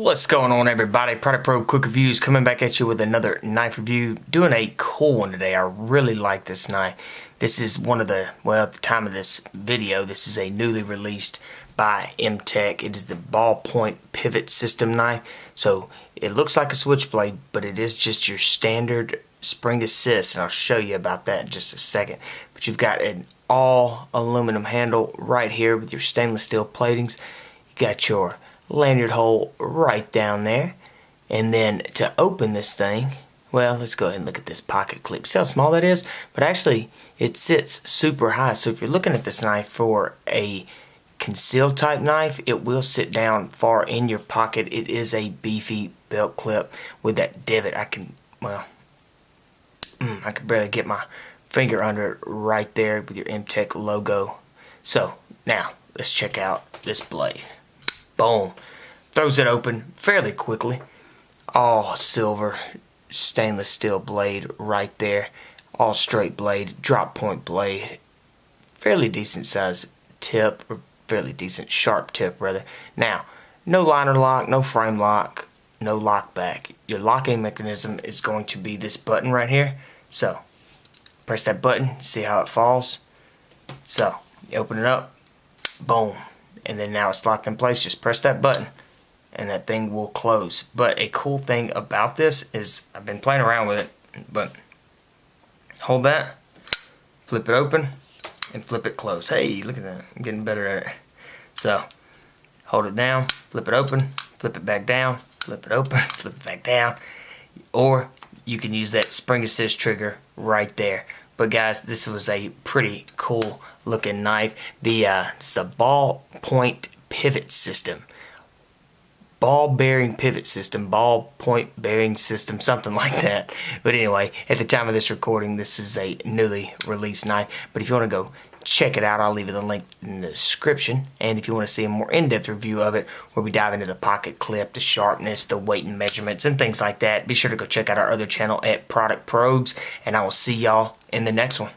What's going on, everybody? Product Probe Quick Reviews coming back at you with another knife review. Doing a cool one today. I really like this knife. This is one of the, well, at the time of this video, this is a newly released by MTech. It is the ballpoint pivot system knife. So it looks like a switchblade, but it is just your standard spring assist, and I'll show you about that in just a second. But you've got an all aluminum handle right here with your stainless steel platings. You got your lanyard hole right down there, and then to open this thing, well, let's go ahead and look at this pocket clip. See how small that is? But actually it sits super high, so if you're looking at this knife for a concealed type knife, it will sit down far in your pocket. It is a beefy belt clip with that divot. I can barely get my finger under it right there with your MTech logo. So now let's check out this blade. Boom. Throws it open fairly quickly. All silver stainless steel blade right there. All straight blade, drop point blade. Fairly decent size tip, or fairly decent sharp tip rather. Now, no liner lock, no frame lock, no lock back. Your locking mechanism is going to be this button right here. So, press that button, see how it falls. So, you open it up, boom. And then now it's locked in place. Just press that button and that thing will close. But a cool thing about this is, I've been playing around with it, but hold that, flip it open, and flip it close. Hey, look at that. I'm getting better at it. So, hold it down, flip it open, flip it back down, flip it open, flip it back down. Or you can use that spring assist trigger right there. But guys, this was a pretty cool looking knife. It's a ball point pivot system. Ball bearing pivot system, ball point bearing system, something like that. But anyway, at the time of this recording, this is a newly released knife. But if you want to go check it out, I'll leave you the link in the description. And if you want to see a more in-depth review of it, where we dive into the pocket clip, the sharpness, the weight and measurements, and things like that, be sure to go check out our other channel at Product Probes. And I will see y'all in the next one.